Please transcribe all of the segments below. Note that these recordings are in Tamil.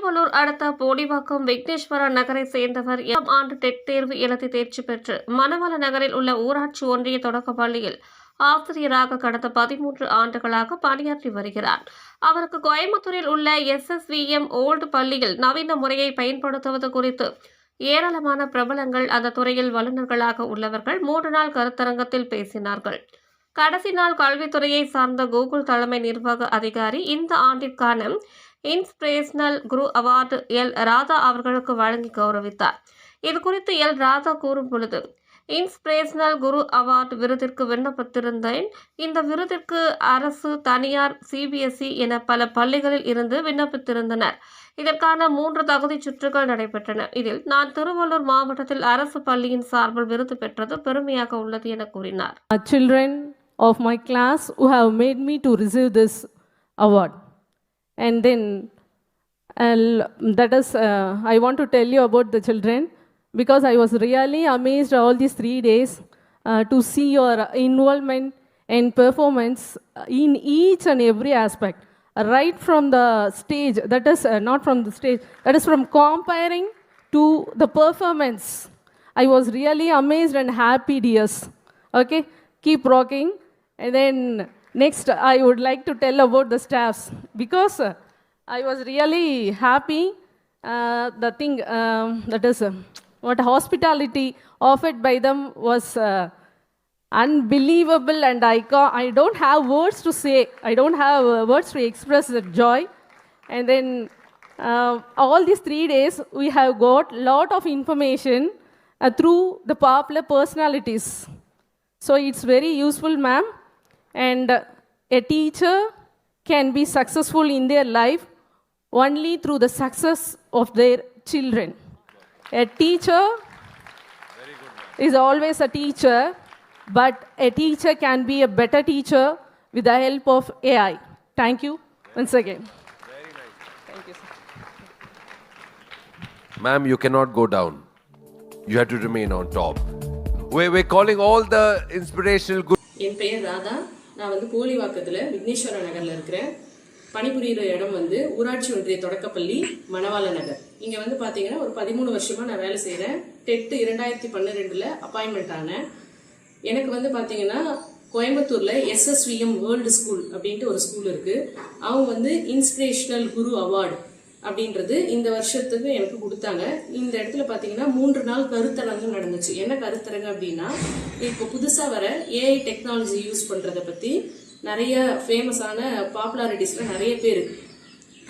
திருவள்ளூர் அடுத்த போடிவாக்கம் விக்னேஸ்வரா நகரை சேர்ந்தவர் 8ஆம் ஆண்டு டெட் தேர்வு எழுதி தேர்ச்சி பெற்று மணவாள நகரில் உள்ள ஊராட்சி ஒன்றிய தொடக்கப் பள்ளியில் ஆசிரியராக கடந்த 13 ஆண்டுகளாக பணியாற்றி வருகிறார். அவருக்கு கோயம்புத்தூரில் உள்ள SSVM ஓல்டு பள்ளியில் நவீன முறையை பயன்படுத்துவது குறித்து ஏராளமான பிரபலங்கள், அந்த துறையில் வல்லுநர்களாக உள்ளவர்கள் 3 நாள் கருத்தரங்கத்தில் பேசினார்கள். கடைசி நாள் கல்வித்துறையை சார்ந்த கூகுள் தலைமை நிர்வாக அதிகாரி இந்த ஆண்டிற்கான இன்ஸ்பிரேஷனல் குரு அவார்டு ராதா அவர்களுக்கு வழங்கி கௌரவித்தார். இதுகுறித்து ராதா கூறும் பொழுது, இன்ஸ்பிரேஷனல் குரு அவார்டு விருதிற்கு விண்ணப்பித்திருந்தேன். இந்த விருதிற்கு அரசு, தனியார், CBSE என பல பள்ளிகளில் இருந்து விண்ணப்பித்திருந்தனர். இதற்கான 3 தகுதி சுற்றுகள் நடைபெற்றன. இதில் நான் திருவள்ளூர் மாவட்டத்தில் அரசு பள்ளியின் சார்பில் விருது பெற்றது பெருமையாக உள்ளது என கூறினார். Children of my class who have made me to receive this award. And then I want to tell you about the children, because I was really amazed all these 3 days to see your involvement and performance in each and every aspect, right from the stage, that is not from the stage, that is from comparing to the performance. I was really amazed and happy, dears. Okay, keep rocking. And then next I would like to tell about the staffs, because I was really happy. The thing that is what hospitality offered by them was unbelievable, and I don't have words to say. I don't have words to express the joy. And then all these 3 days we have got lot of information through the popular personalities. So it's very useful, ma'am. And a teacher can be successful in their life only through the success of their children. A teacher is always a teacher, but a teacher can be a better teacher with the help of AI. Thank you once again. Very nice. Thank you, sir. Ma'am, you cannot go down. You have to remain on top. We're calling all the inspirational good. என் பெயர் ராதா. நான் போலிவாக்கத்தில் விக்னேஸ்வரா நகரில் இருக்கிறேன். பணிபுரிகிற இடம் ஊராட்சி ஒன்றிய தொடக்கப்பள்ளி மணவாள நகர். இங்கே பார்த்தீங்கன்னா ஒரு 13 வருஷமாக நான் வேலை செய்கிறேன். டெட் 2012 அப்பாயின்மெண்ட் ஆனேன். எனக்கு பார்த்தீங்கன்னா கோயம்புத்தூரில் SSVM வேர்ல்டு ஸ்கூல் அப்படின்ட்டு ஒரு ஸ்கூல் இருக்குது. அவங்க இன்ஸ்பிரேஷனல் குரு அவார்டு அப்படின்றது இந்த வருஷத்துக்கு எனக்கு கொடுத்தாங்க. இந்த இடத்துல பார்த்தீங்கன்னா 3 நாள் கருத்தரங்கம் நடந்துச்சு. என்ன கருத்தரங்கம் அப்படின்னா, இப்போ புதுசாக வர AI டெக்னாலஜி யூஸ் பண்ணுறதை பற்றி நிறைய ஃபேமஸான பாப்புலாரிட்டிஸில் நிறைய பேர்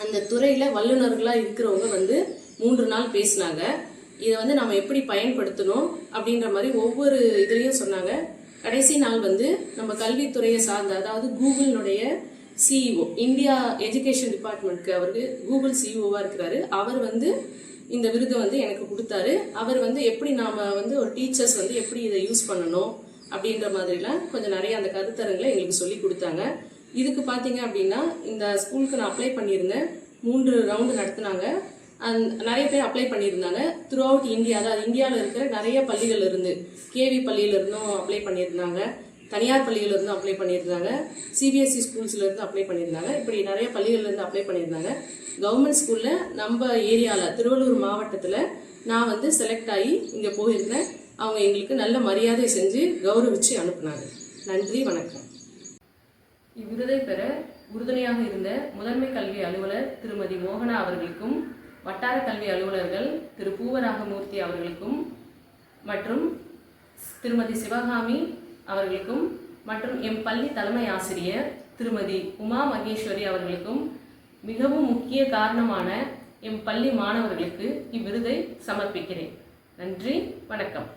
அந்த துறையில் வல்லுநர்களாக இருக்கிறவங்க 3 நாள் பேசினாங்க. இதை நம்ம எப்படி பயன்படுத்தணும் அப்படின்ற மாதிரி ஒவ்வொரு இதுலேயும் சொன்னாங்க. கடைசி நாள் நம்ம கல்வித்துறையை சார்ந்த, அதாவது கூகுளினுடைய CEO, இந்தியா எஜுகேஷன் டிபார்ட்மெண்ட்க்கு அவருக்கு கூகுள் CEOவாக இருக்கிறாரு. அவர் இந்த விருதை எனக்கு கொடுத்தாரு. அவர் எப்படி நாம் ஒரு டீச்சர்ஸ் எப்படி இதை யூஸ் பண்ணணும் அப்படின்ற மாதிரிலாம் கொஞ்சம் நிறைய அந்த கருத்தரங்களை எங்களுக்கு சொல்லி கொடுத்தாங்க. இதுக்கு பார்த்தீங்க அப்படின்னா, இந்த ஸ்கூலுக்கு நான் அப்ளை பண்ணியிருந்தேன். 3 ரவுண்டு நடத்தினாங்க. நிறைய பேர் அப்ளை பண்ணியிருந்தாங்க. த்ரூ அவுட் இந்தியா, அதாவது இந்தியாவில் இருக்கிற நிறைய பள்ளிகள் இருந்து, KV பள்ளியிலிருந்தும் அப்ளை பண்ணியிருந்தாங்க, தனியார் பள்ளியிலிருந்து அப்ளை பண்ணியிருந்தாங்க, CBSE ஸ்கூல்ஸ்லேருந்து அப்ளை பண்ணியிருந்தாங்க. இப்படி நிறைய பள்ளிகள்லேருந்து அப்ளை பண்ணியிருந்தாங்க. கவர்மெண்ட் ஸ்கூலில் நம்ம ஏரியாவில் திருவள்ளூர் மாவட்டத்தில் நான் செலக்ட் ஆகி இங்கே போயிருந்தேன். அவங்க எங்களுக்கு நல்ல மரியாதை செஞ்சு கௌரவிச்சு அனுப்புனாங்க. நன்றி, வணக்கம். இவ்விருதை பெற உறுதுணையாக இருந்த முதன்மை கல்வி அலுவலர் திருமதி மோகனா அவர்களுக்கும், வட்டார கல்வி அலுவலர்கள் திரு பூவராகமூர்த்தி அவர்களுக்கும் மற்றும் திருமதி சிவகாமி அவர்களுக்கும் மற்றும் எம் பள்ளி தலைமை ஆசிரியர் திருமதி உமா மகேஸ்வரி அவர்களுக்கும், மிகவும் முக்கிய காரணமான எம் பள்ளி மாணவர்களுக்கு இவ்விருதை சமர்ப்பிக்கிறேன். நன்றி, வணக்கம்.